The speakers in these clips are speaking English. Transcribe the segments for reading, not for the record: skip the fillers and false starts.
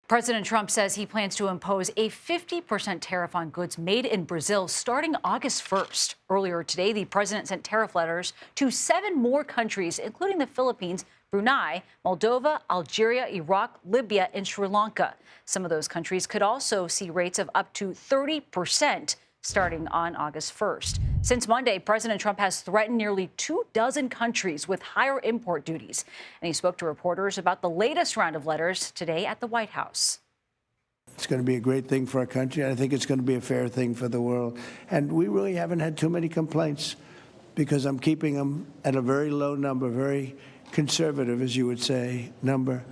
President Trump says he plans to impose a 50% tariff on goods made in Brazil starting August 1st. Earlier today, the president sent tariff letters to 7 more countries, including the Philippines, Brunei, Moldova, Algeria, Iraq, Libya, and Sri Lanka. Some of those countries could also see rates of up to 30% starting on August 1st. Since Monday, President Trump has threatened nearly 24 countries with higher import duties. And he spoke to reporters about the latest round of letters today at the White House. It's going to be a great thing for our country. I think it's going to be a fair thing for the world. And we really haven't had too many complaints because I'm keeping them at a very low number, very conservative, as you would say, number.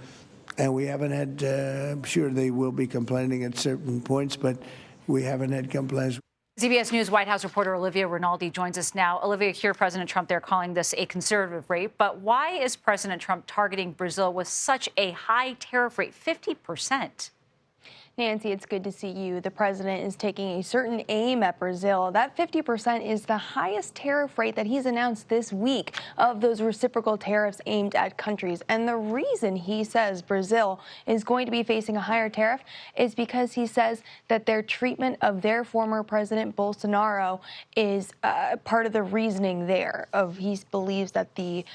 And we haven't had, I'm sure they will be complaining at certain points, but we haven't had complaints. CBS News White House reporter Olivia Rinaldi joins us now. Olivia, here President Trump, they're calling this a conservative rate. But why is President Trump targeting Brazil with such a high tariff rate, 50%? Nancy, it's good to see you. The president is taking a certain aim at Brazil. That 50% is the highest tariff rate that he's announced this week of those reciprocal tariffs aimed at countries. And the reason he says Brazil is going to be facing a higher tariff is because he says that their treatment of their former president Bolsonaro is part of the reasoning there. He believes that he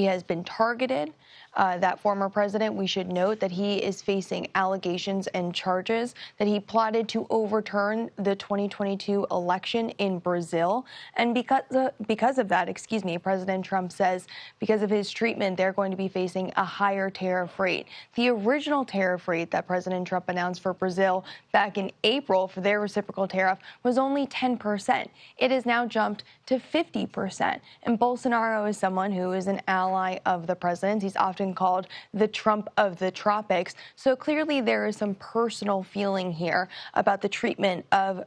has been targeted. That former president, we should note that he is facing allegations and charges that he plotted to overturn the 2022 election in Brazil. And because of that, President Trump says because of his treatment, they're going to be facing a higher tariff rate. The original tariff rate that President Trump announced for Brazil back in April for their reciprocal tariff was only 10%. It has now jumped to 50%. And Bolsonaro is someone who is an ally of the president. He's often called the Trump of the tropics. So clearly there is some personal feeling here about the treatment of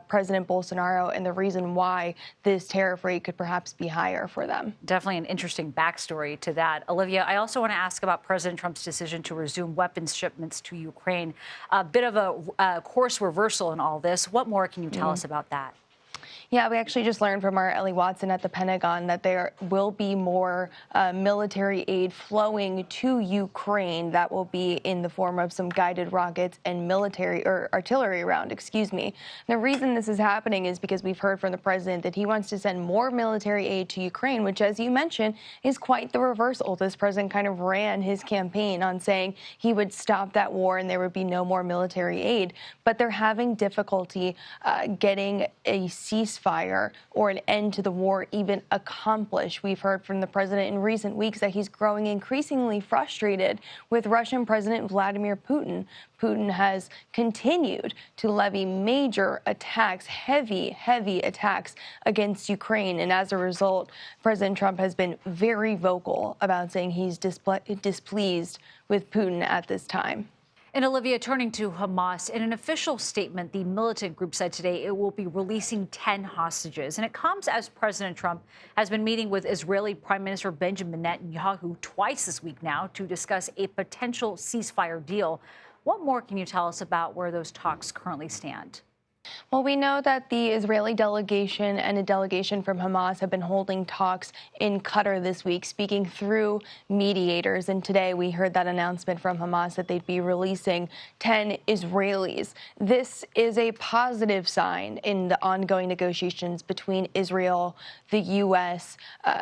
President Bolsonaro and the reason why this tariff rate could perhaps be higher for them. Definitely an interesting backstory to that. Olivia, I also want to ask about President Trump's decision to resume weapons shipments to Ukraine. A bit of a course reversal in all this. What more can you tell us about that? Yeah, we actually just learned from our Ellie Watson at the Pentagon that there will be more military aid flowing to Ukraine that will be in the form of some guided rockets and military or artillery round, The reason this is happening is because we've heard from the president that he wants to send more military aid to Ukraine, which, as you mentioned, is quite the reversal. This president kind of ran his campaign on saying he would stop that war and there would be no more military aid. But they're having difficulty getting a ceasefire or an end to the war even accomplished. We've heard from the president in recent weeks that he's growing increasingly frustrated with Russian President Vladimir Putin. Putin has continued to levy major attacks, heavy attacks against Ukraine. And as a result, President Trump has been very vocal about saying he's displeased with Putin at this time. And Olivia, turning to Hamas, in an official statement, the militant group said today it will be releasing 10 hostages. And it comes as President Trump has been meeting with Israeli Prime Minister Benjamin Netanyahu twice this week now to discuss a potential ceasefire deal. What more can you tell us about where those talks currently stand? Well, we know that the Israeli delegation and a delegation from Hamas have been holding talks in Qatar this week, speaking through mediators. And today we heard that announcement from Hamas that they'd be releasing 10 Israelis. This is a positive sign in the ongoing negotiations between Israel, the U.S.,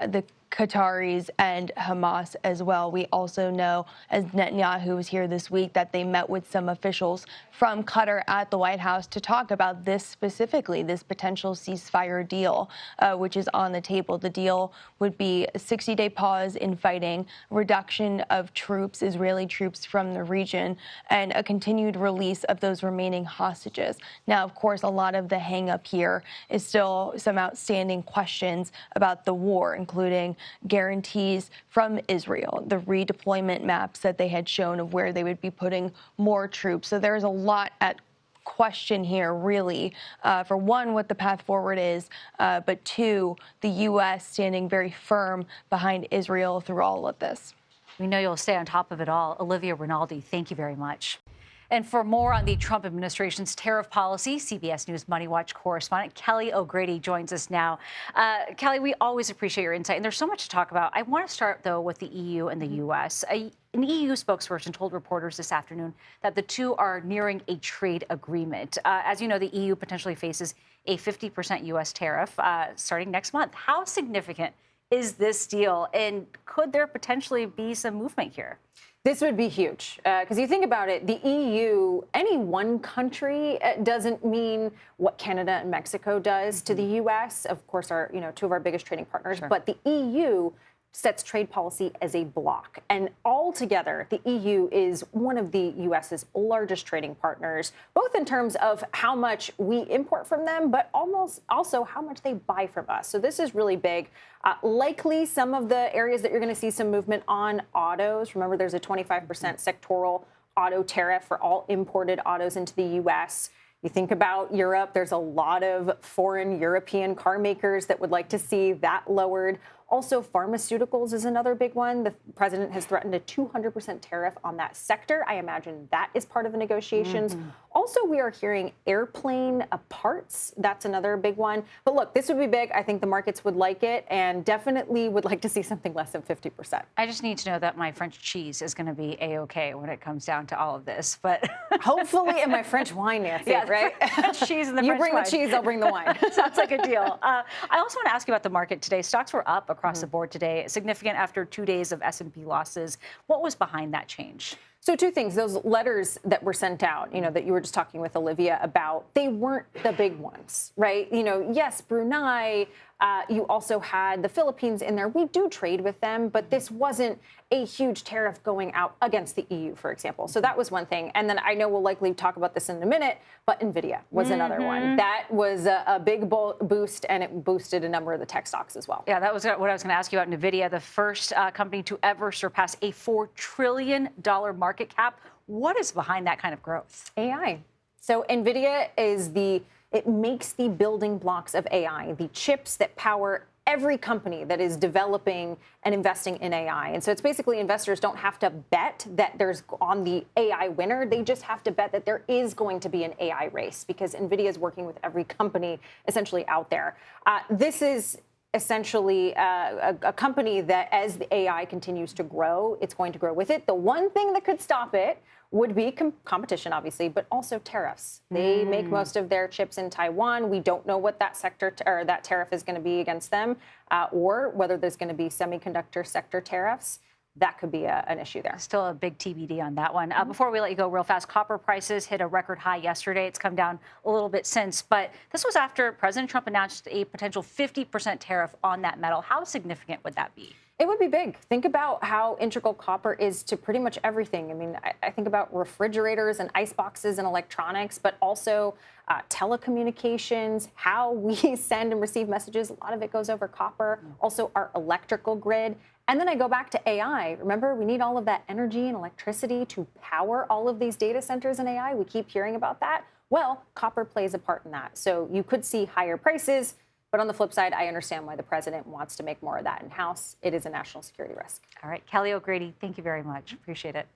the Qataris and Hamas as well. We also know, as Netanyahu was here this week, that they met with some officials from Qatar at the White House to talk about this specifically, this potential ceasefire deal, which is on the table. The deal would be a 60-day pause in fighting, reduction of troops, Israeli troops from the region, and a continued release of those remaining hostages. Now, of course, a lot of the hang-up here is still some outstanding questions about the war, including guarantees from Israel, the redeployment maps that they had shown of where they would be putting more troops. So there's a lot at question here, really. For one, what the path forward is, but two, the U.S. standing very firm behind Israel through all of this. We know you'll stay on top of it all. Olivia Rinaldi, thank you very much. And for more on the Trump administration's tariff policy, CBS News Money Watch correspondent Kelly O'Grady joins us now. Kelly, we always appreciate your insight, and there's so much to talk about. I want to start, though, with the EU and the U.S. An EU spokesperson told reporters this afternoon that the two are nearing a trade agreement. As you know, the EU potentially faces a 50% U.S. tariff starting next month. How significant is this deal, and could there potentially be some movement here? This would be huge because you think about it, the EU, any one country doesn't mean what Canada and Mexico does to the U.S. Of course, are two of our biggest trading partners, Sure. But the EU sets trade policy as a bloc. And altogether, the EU is one of the U.S.'s largest trading partners, both in terms of how much we import from them, but almost also how much they buy from us. So this is really big. Likely some of the areas that you're going to see some movement on autos. Remember, there's a 25% sectoral auto tariff for all imported autos into the U.S. You think about Europe, there's a lot of foreign European car makers that would like to see that lowered. Also, pharmaceuticals is another big one. The president has threatened a 200% tariff on that sector. I imagine that is part of the negotiations. Also, we are hearing airplane parts. That's another big one. But look, this would be big. I think the markets would like it and definitely would like to see something less than 50%. I just need to know that my French cheese is going to be A-OK when it comes down to all of this. But hopefully, and my French wine, Nancy, yeah, right? French cheese and the you French bring wine. the cheese, I'll bring the wine. Sounds like a deal. I also want to ask you about the market today. Stocks were up across the board today, significant after 2 days of S&P losses. What was behind that change? So two things, those letters that were sent out, that you were just talking with Olivia about, they weren't the big ones, right? Yes, Brunei, you also had the Philippines in there. We do trade with them, but this wasn't a huge tariff going out against the EU, for example. So that was one thing. And then I know we'll likely talk about this in a minute, but NVIDIA was another one. That was a big boost, and it boosted a number of the tech stocks as well. Yeah, that was what I was going to ask you about NVIDIA, the first company to ever surpass a $4 trillion market cap. What is behind that kind of growth? AI. So NVIDIA it makes the building blocks of AI, the chips that power every company that is developing and investing in AI. And so it's basically investors don't have to bet that there's on the AI winner. They just have to bet that there is going to be an AI race because NVIDIA is working with every company essentially out there. This is essentially a company that as the AI continues to grow, it's going to grow with it. The one thing that could stop it would be competition, obviously, but also tariffs. They make most of their chips in Taiwan. We don't know what that sector or that tariff is going to be against them, or whether there's going to be semiconductor sector tariffs. That could be an issue there. Still a big TBD on that one. Before we let you go real fast, copper prices hit a record high yesterday. It's come down a little bit since, but this was after President Trump announced a potential 50% tariff on that metal. How significant would that be? It would be big. Think about how integral copper is to pretty much everything. I mean, I think about refrigerators and ice boxes and electronics, but also telecommunications, how we send and receive messages. A lot of it goes over copper. Also, our electrical grid. And then I go back to AI. Remember, we need all of that energy and electricity to power all of these data centers in AI. We keep hearing about that. Well, copper plays a part in that. So you could see higher prices. But on the flip side, I understand why the president wants to make more of that in-house. It is a national security risk. All right, Kelly O'Grady, thank you very much. Appreciate it.